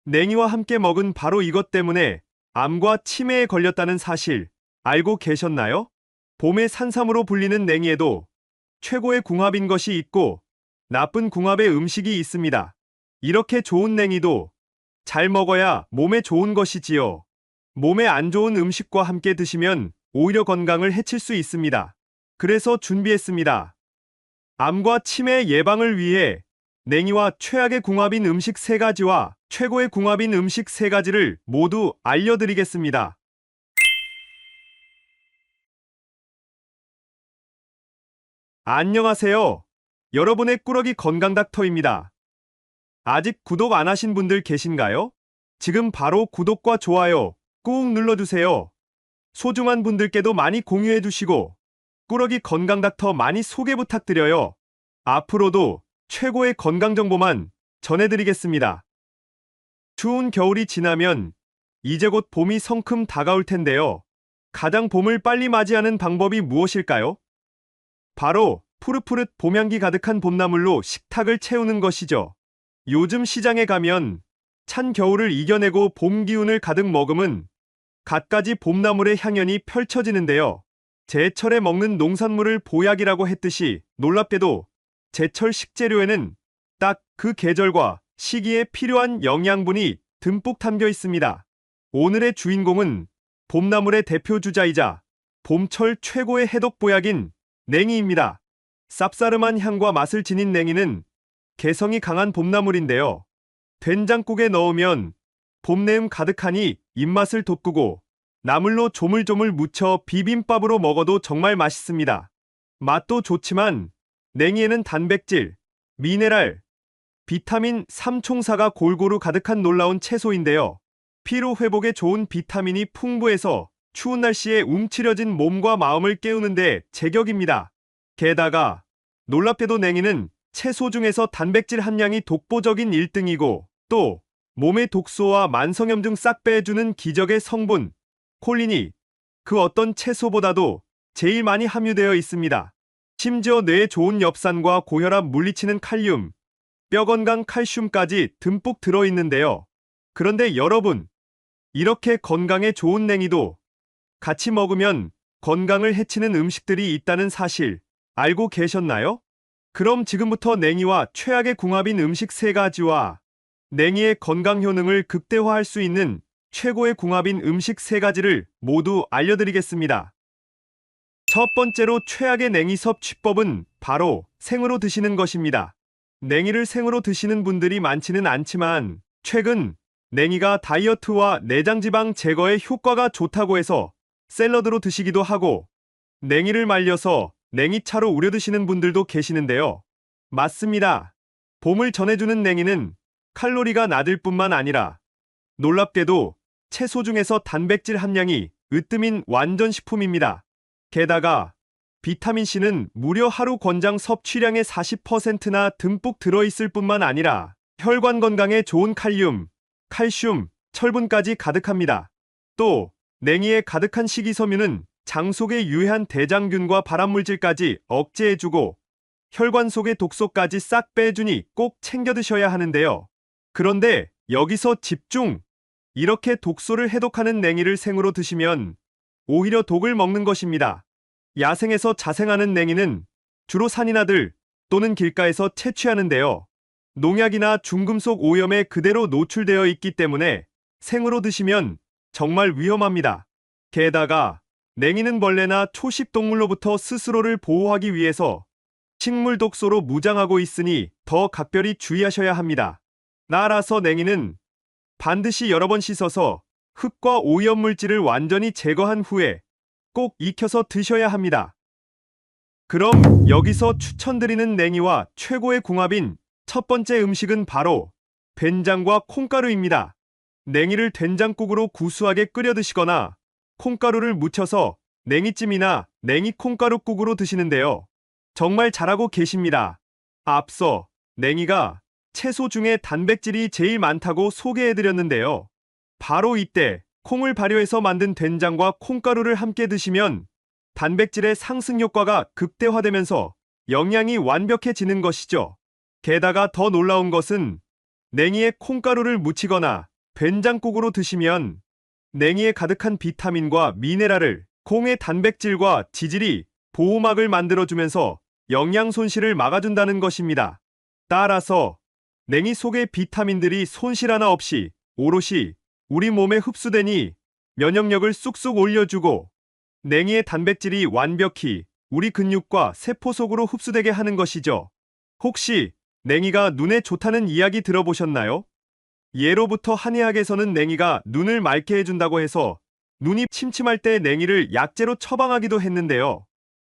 냉이와 함께 먹은 바로 이것 때문에 암과 치매에 걸렸다는 사실 알고 계셨나요? 봄의 산삼으로 불리는 냉이에도 최고의 궁합인 것이 있고 나쁜 궁합의 음식이 있습니다. 이렇게 좋은 냉이도 잘 먹어야 몸에 좋은 것이지요. 몸에 안 좋은 음식과 함께 드시면 오히려 건강을 해칠 수 있습니다. 그래서 준비했습니다. 암과 치매 예방을 위해 냉이와 최악의 궁합인 음식 3가지와 최고의 궁합인 음식 3가지를 모두 알려드리겠습니다. 안녕하세요. 여러분의 꾸러기 건강 닥터입니다. 아직 구독 안 하신 분들 계신가요? 지금 바로 구독과 좋아요 꾹 눌러주세요. 소중한 분들께도 많이 공유해 주시고 꾸러기 건강 닥터 많이 소개 부탁드려요. 앞으로도 최고의 건강 정보만 전해드리겠습니다. 추운 겨울이 지나면 이제 곧 봄이 성큼 다가올 텐데요. 가장 봄을 빨리 맞이하는 방법이 무엇일까요? 바로 푸릇푸릇 봄향기 가득한 봄나물로 식탁을 채우는 것이죠. 요즘 시장에 가면 찬 겨울을 이겨내고 봄 기운을 가득 머금은 갖가지 봄나물의 향연이 펼쳐지는데요. 제철에 먹는 농산물을 보약이라고 했듯이 놀랍게도 제철 식재료에는 딱 그 계절과 시기에 필요한 영양분이 듬뿍 담겨 있습니다. 오늘의 주인공은 봄나물의 대표 주자이자 봄철 최고의 해독 보약인 냉이입니다. 쌉싸름한 향과 맛을 지닌 냉이는 개성이 강한 봄나물인데요. 된장국에 넣으면 봄내음 가득하니 입맛을 돋구고 나물로 조물조물 무쳐 비빔밥으로 먹어도 정말 맛있습니다. 맛도 좋지만 냉이에는 단백질, 미네랄, 비타민 3총사가 골고루 가득한 놀라운 채소인데요. 피로 회복에 좋은 비타민이 풍부해서 추운 날씨에 움츠려진 몸과 마음을 깨우는데 제격입니다. 게다가 놀랍게도 냉이는 채소 중에서 단백질 함량이 독보적인 1등이고 또 몸의 독소와 만성염증 싹 빼주는 기적의 성분 콜린이 그 어떤 채소보다도 제일 많이 함유되어 있습니다. 심지어 뇌에 좋은 엽산과 고혈압 물리치는 칼륨, 뼈 건강 칼슘까지 듬뿍 들어있는데요. 그런데 여러분, 이렇게 건강에 좋은 냉이도 같이 먹으면 건강을 해치는 음식들이 있다는 사실 알고 계셨나요? 그럼 지금부터 냉이와 최악의 궁합인 음식 3가지와 냉이의 건강 효능을 극대화할 수 있는 최고의 궁합인 음식 3가지를 모두 알려드리겠습니다. 첫 번째로 최악의 냉이 섭취법은 바로 생으로 드시는 것입니다. 냉이를 생으로 드시는 분들이 많지는 않지만 최근 냉이가 다이어트와 내장지방 제거에 효과가 좋다고 해서 샐러드로 드시기도 하고 냉이를 말려서 냉이차로 우려 드시는 분들도 계시는데요. 맞습니다. 봄을 전해주는 냉이는 칼로리가 낮을 뿐만 아니라 놀랍게도 채소 중에서 단백질 함량이 으뜸인 완전 식품입니다. 게다가 비타민C는 무려 하루 권장 섭취량의 40%나 듬뿍 들어있을 뿐만 아니라 혈관 건강에 좋은 칼륨, 칼슘, 철분까지 가득합니다. 또 냉이에 가득한 식이섬유는 장 속에 유해한 대장균과 발암물질까지 억제해주고 혈관 속의 독소까지 싹 빼주니 꼭 챙겨 드셔야 하는데요. 그런데 여기서 집중! 이렇게 독소를 해독하는 냉이를 생으로 드시면 오히려 독을 먹는 것입니다. 야생에서 자생하는 냉이는 주로 산이나들 또는 길가에서 채취하는데요. 농약이나 중금속 오염에 그대로 노출되어 있기 때문에 생으로 드시면 정말 위험합니다. 게다가 냉이는 벌레나 초식 동물로부터 스스로를 보호하기 위해서 식물 독소로 무장하고 있으니 더 각별히 주의하셔야 합니다. 따라서 냉이는 반드시 여러 번 씻어서 흙과 오염물질을 완전히 제거한 후에 꼭 익혀서 드셔야 합니다. 그럼 여기서 추천드리는 냉이와 최고의 궁합인 첫 번째 음식은 바로 된장과 콩가루입니다. 냉이를 된장국으로 구수하게 끓여 드시거나 콩가루를 묻혀서 냉이찜이나 냉이 콩가루국으로 드시는데요. 정말 잘하고 계십니다. 앞서 냉이가 채소 중에 단백질이 제일 많다고 소개해드렸는데요. 바로 이때 콩을 발효해서 만든 된장과 콩가루를 함께 드시면 단백질의 상승 효과가 극대화되면서 영양이 완벽해지는 것이죠. 게다가 더 놀라운 것은 냉이에 콩가루를 묻히거나 된장국으로 드시면 냉이에 가득한 비타민과 미네랄을 콩의 단백질과 지질이 보호막을 만들어주면서 영양 손실을 막아준다는 것입니다. 따라서 냉이 속의 비타민들이 손실 하나 없이 오롯이 우리 몸에 흡수되니 면역력을 쑥쑥 올려주고 냉이의 단백질이 완벽히 우리 근육과 세포 속으로 흡수되게 하는 것이죠. 혹시 냉이가 눈에 좋다는 이야기 들어보셨나요? 예로부터 한의학에서는 냉이가 눈을 맑게 해준다고 해서 눈이 침침할 때 냉이를 약재로 처방하기도 했는데요.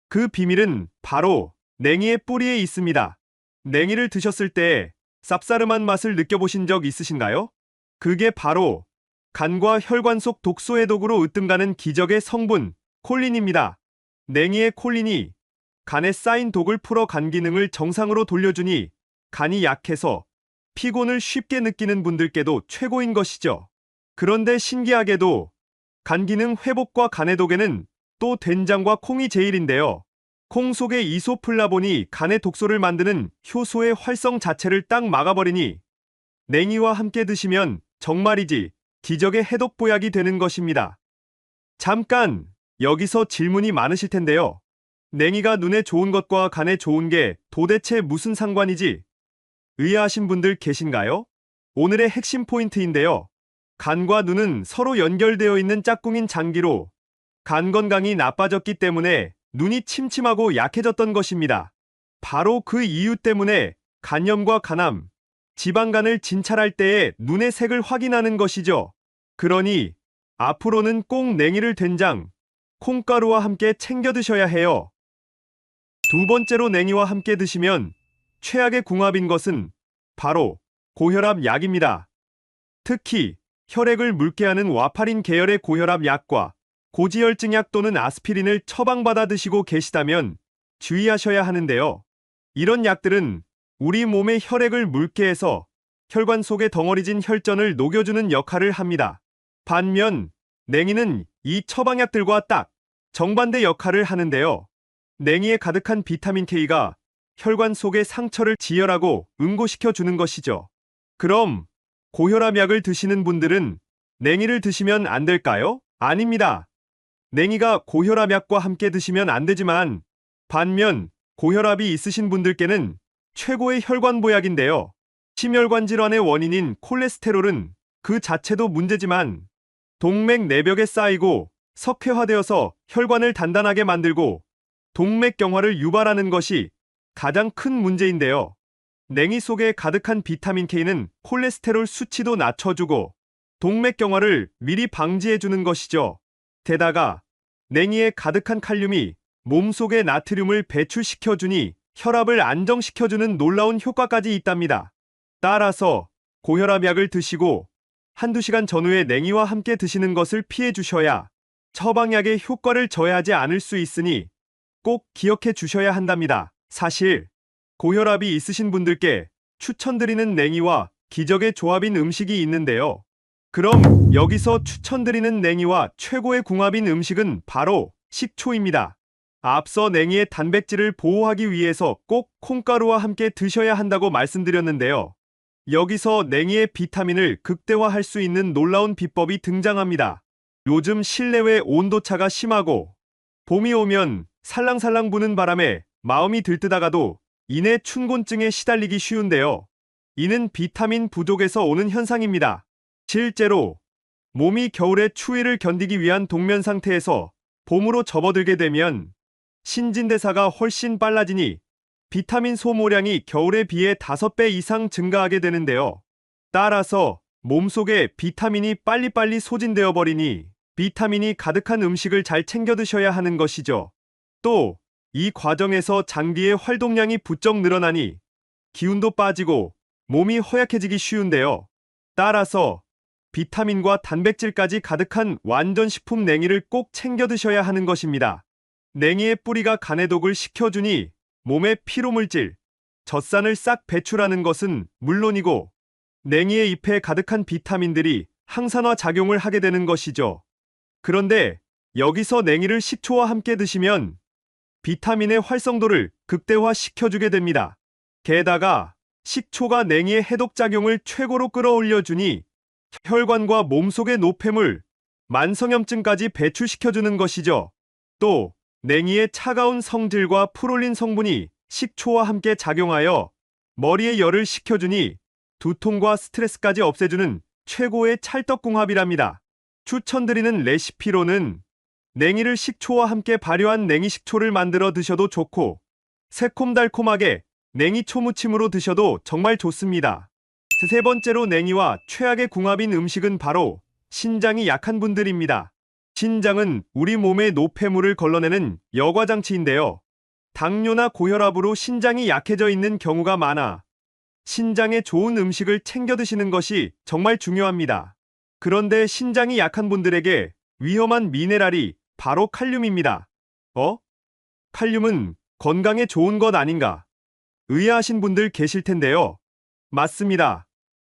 그 비밀은 바로 냉이의 뿌리에 있습니다. 냉이를 드셨을 때 쌉싸름한 맛을 느껴보신 적 있으신가요? 그게 바로 간과 혈관 속 독소 해독으로 으뜸가는 기적의 성분, 콜린입니다. 냉이의 콜린이 간에 쌓인 독을 풀어 간 기능을 정상으로 돌려주니 간이 약해서 피곤을 쉽게 느끼는 분들께도 최고인 것이죠. 그런데 신기하게도 간 기능 회복과 간해독에는 또 된장과 콩이 제일인데요. 콩 속의 이소플라본이 간의 독소를 만드는 효소의 활성 자체를 딱 막아버리니 냉이와 함께 드시면 정말이지 기적의 해독 보약이 되는 것입니다. 잠깐 여기서 질문이 많으실 텐데요. 냉이가 눈에 좋은 것과 간에 좋은 게 도대체 무슨 상관이지? 의아하신 분들 계신가요? 오늘의 핵심 포인트인데요. 간과 눈은 서로 연결되어 있는 짝꿍인 장기로 간 건강이 나빠졌기 때문에 눈이 침침하고 약해졌던 것입니다. 바로 그 이유 때문에 간염과 간암, 지방간을 진찰할 때에 눈의 색을 확인하는 것이죠. 그러니 앞으로는 꼭 냉이를 된장, 콩가루와 함께 챙겨 드셔야 해요. 두 번째로 냉이와 함께 드시면 최악의 궁합인 것은 바로 고혈압 약입니다. 특히 혈액을 묽게 하는 와파린 계열의 고혈압 약과 고지혈증 약 또는 아스피린을 처방받아 드시고 계시다면 주의하셔야 하는데요. 이런 약들은 우리 몸의 혈액을 묽게 해서 혈관 속에 덩어리진 혈전을 녹여주는 역할을 합니다. 반면 냉이는 이 처방약들과 딱 정반대 역할을 하는데요. 냉이에 가득한 비타민 K가 혈관 속의 상처를 지혈하고 응고시켜 주는 것이죠. 그럼 고혈압 약을 드시는 분들은 냉이를 드시면 안 될까요? 아닙니다. 냉이가 고혈압 약과 함께 드시면 안 되지만 반면 고혈압이 있으신 분들께는 최고의 혈관 보약인데요. 심혈관 질환의 원인인 콜레스테롤은 그 자체도 문제지만 동맥 내벽에 쌓이고 석회화되어서 혈관을 단단하게 만들고 동맥경화를 유발하는 것이 가장 큰 문제인데요. 냉이 속에 가득한 비타민 K는 콜레스테롤 수치도 낮춰주고 동맥경화를 미리 방지해주는 것이죠. 게다가 냉이에 가득한 칼륨이 몸속의 나트륨을 배출시켜주니 혈압을 안정시켜주는 놀라운 효과까지 있답니다. 따라서 고혈압 약을 드시고 한두 시간 전후에 냉이와 함께 드시는 것을 피해 주셔야 처방약의 효과를 저해하지 않을 수 있으니 꼭 기억해 주셔야 한답니다. 사실 고혈압이 있으신 분들께 추천드리는 냉이와 기적의 조합인 음식이 있는데요. 그럼 여기서 추천드리는 냉이와 최고의 궁합인 음식은 바로 식초입니다. 앞서 냉이의 단백질을 보호하기 위해서 꼭 콩가루와 함께 드셔야 한다고 말씀드렸는데요. 여기서 냉이의 비타민을 극대화할 수 있는 놀라운 비법이 등장합니다. 요즘 실내외 온도차가 심하고 봄이 오면 살랑살랑 부는 바람에 마음이 들뜨다가도 이내 춘곤증에 시달리기 쉬운데요. 이는 비타민 부족에서 오는 현상입니다. 실제로 몸이 겨울의 추위를 견디기 위한 동면 상태에서 봄으로 접어들게 되면 신진대사가 훨씬 빨라지니 비타민 소모량이 겨울에 비해 5배 이상 증가하게 되는데요. 따라서 몸속에 비타민이 빨리빨리 소진되어 버리니 비타민이 가득한 음식을 잘 챙겨 드셔야 하는 것이죠. 또 이 과정에서 장기의 활동량이 부쩍 늘어나니 기운도 빠지고 몸이 허약해지기 쉬운데요. 따라서 비타민과 단백질까지 가득한 완전식품 냉이를 꼭 챙겨 드셔야 하는 것입니다. 냉이의 뿌리가 간해독을 식혀주니 몸의 피로물질, 젖산을 싹 배출하는 것은 물론이고 냉이의 잎에 가득한 비타민들이 항산화 작용을 하게 되는 것이죠. 그런데 여기서 냉이를 식초와 함께 드시면 비타민의 활성도를 극대화시켜주게 됩니다. 게다가 식초가 냉이의 해독작용을 최고로 끌어올려주니 혈관과 몸속의 노폐물, 만성염증까지 배출시켜주는 것이죠. 또 냉이의 차가운 성질과 프롤린 성분이 식초와 함께 작용하여 머리의 열을 식혀주니 두통과 스트레스까지 없애주는 최고의 찰떡궁합이랍니다. 추천드리는 레시피로는 냉이를 식초와 함께 발효한 냉이 식초를 만들어 드셔도 좋고 새콤달콤하게 냉이 초무침으로 드셔도 정말 좋습니다. 세 번째로 냉이와 최악의 궁합인 음식은 바로 신장이 약한 분들입니다. 신장은 우리 몸의 노폐물을 걸러내는 여과장치인데요. 당뇨나 고혈압으로 신장이 약해져 있는 경우가 많아 신장에 좋은 음식을 챙겨 드시는 것이 정말 중요합니다. 그런데 신장이 약한 분들에게 위험한 미네랄이 바로 칼륨입니다. 칼륨은 건강에 좋은 것 아닌가? 의아하신 분들 계실 텐데요. 맞습니다.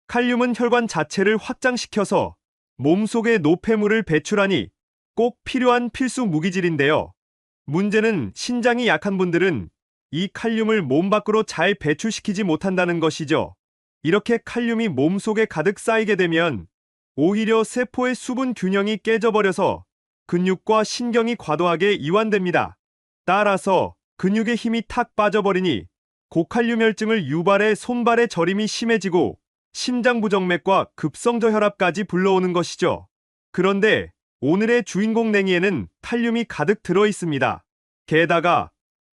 칼륨은 혈관 자체를 확장시켜서 몸속의 노폐물을 배출하니 꼭 필요한 필수 무기질인데요. 문제는 신장이 약한 분들은 이 칼륨을 몸 밖으로 잘 배출시키지 못한다는 것이죠. 이렇게 칼륨이 몸속에 가득 쌓이게 되면 오히려 세포의 수분 균형이 깨져버려서 근육과 신경이 과도하게 이완됩니다. 따라서 근육의 힘이 탁 빠져버리니 고칼륨혈증을 유발해 손발의 저림이 심해지고 심장부정맥과 급성저혈압까지 불러오는 것이죠. 그런데 오늘의 주인공 냉이에는 칼륨이 가득 들어 있습니다. 게다가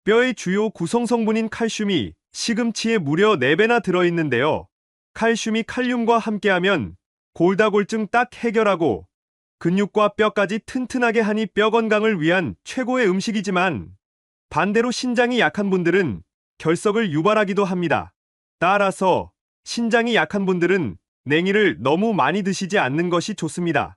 뼈의 주요 구성성분인 칼슘이 시금치에 무려 4배나 들어있는데요. 칼슘이 칼륨과 함께하면 골다골증 딱 해결하고 근육과 뼈까지 튼튼하게 하니 뼈 건강을 위한 최고의 음식이지만 반대로 신장이 약한 분들은 결석을 유발하기도 합니다. 따라서 신장이 약한 분들은 냉이를 너무 많이 드시지 않는 것이 좋습니다.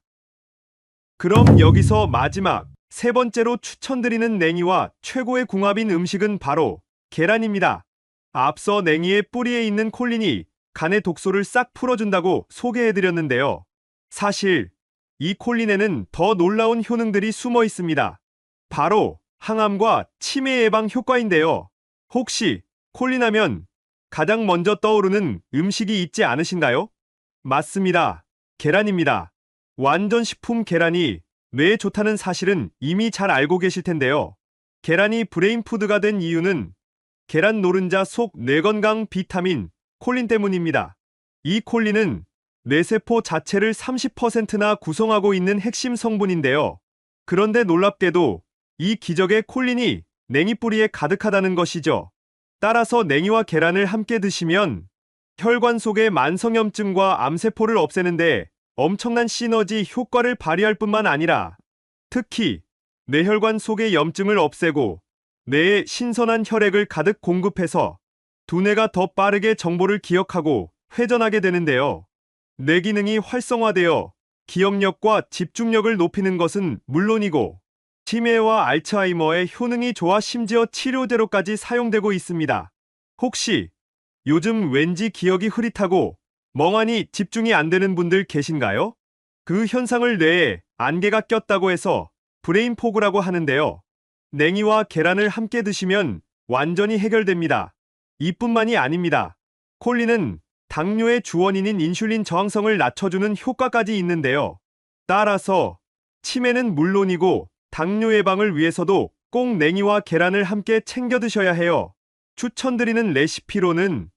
그럼 여기서 마지막 세 번째로 추천드리는 냉이와 최고의 궁합인 음식은 바로 계란입니다. 앞서 냉이의 뿌리에 있는 콜린이 간의 독소를 싹 풀어준다고 소개해드렸는데요. 사실 이 콜린에는 더 놀라운 효능들이 숨어 있습니다. 바로 항암과 치매 예방 효과인데요. 혹시 콜린하면 가장 먼저 떠오르는 음식이 있지 않으신가요? 맞습니다. 계란입니다. 완전 식품 계란이 뇌에 좋다는 사실은 이미 잘 알고 계실 텐데요. 계란이 브레인푸드가 된 이유는 계란 노른자 속 뇌건강 비타민 콜린 때문입니다. 이 콜린은 뇌세포 자체를 30%나 구성하고 있는 핵심 성분인데요. 그런데 놀랍게도 이 기적의 콜린이 냉이 뿌리에 가득하다는 것이죠. 따라서 냉이와 계란을 함께 드시면 혈관 속의 만성염증과 암세포를 없애는데 엄청난 시너지 효과를 발휘할 뿐만 아니라 특히 뇌혈관 속의 염증을 없애고 뇌에 신선한 혈액을 가득 공급해서 두뇌가 더 빠르게 정보를 기억하고 회전하게 되는데요. 뇌 기능이 활성화되어 기억력과 집중력을 높이는 것은 물론이고 치매와 알츠하이머의 효능이 좋아 심지어 치료제로까지 사용되고 있습니다. 혹시 요즘 왠지 기억이 흐릿하고 멍하니 집중이 안 되는 분들 계신가요? 그 현상을 뇌에 안개가 꼈다고 해서 브레인 포그라고 하는데요. 냉이와 계란을 함께 드시면 완전히 해결됩니다. 이뿐만이 아닙니다. 콜린은 당뇨의 주원인인 인슐린 저항성을 낮춰주는 효과까지 있는데요. 따라서 치매는 물론이고 당뇨 예방을 위해서도 꼭 냉이와 계란을 함께 챙겨 드셔야 해요. 추천드리는 레시피로는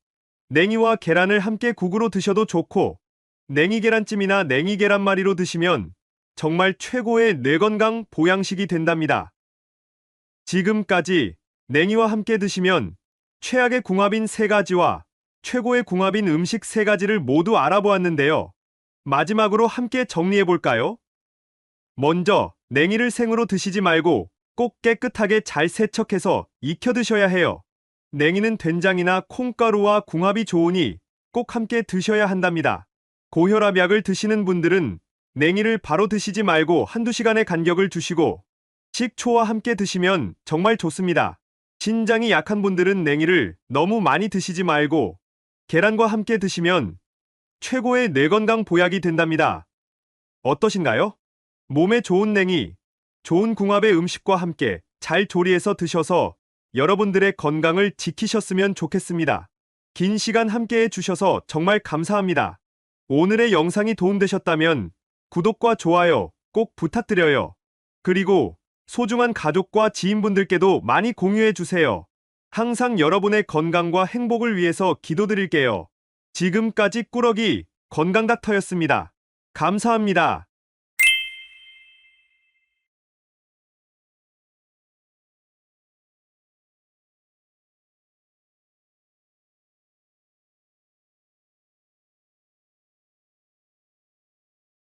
냉이와 계란을 함께 국으로 드셔도 좋고 냉이 계란찜이나 냉이 계란말이로 드시면 정말 최고의 뇌건강 보양식이 된답니다. 지금까지 냉이와 함께 드시면 최악의 궁합인 3가지와 최고의 궁합인 음식 3가지를 모두 알아보았는데요. 마지막으로 함께 정리해볼까요? 먼저 냉이를 생으로 드시지 말고 꼭 깨끗하게 잘 세척해서 익혀 드셔야 해요. 냉이는 된장이나 콩가루와 궁합이 좋으니 꼭 함께 드셔야 한답니다. 고혈압 약을 드시는 분들은 냉이를 바로 드시지 말고 한두 시간의 간격을 두시고 식초와 함께 드시면 정말 좋습니다. 신장이 약한 분들은 냉이를 너무 많이 드시지 말고 계란과 함께 드시면 최고의 뇌건강 보약이 된답니다. 어떠신가요? 몸에 좋은 냉이, 좋은 궁합의 음식과 함께 잘 조리해서 드셔서 여러분들의 건강을 지키셨으면 좋겠습니다. 긴 시간 함께 해주셔서 정말 감사합니다. 오늘의 영상이 도움되셨다면 구독과 좋아요 꼭 부탁드려요. 그리고 소중한 가족과 지인분들께도 많이 공유해주세요. 항상 여러분의 건강과 행복을 위해서 기도드릴게요. 지금까지 꾸러기 건강닥터였습니다. 감사합니다.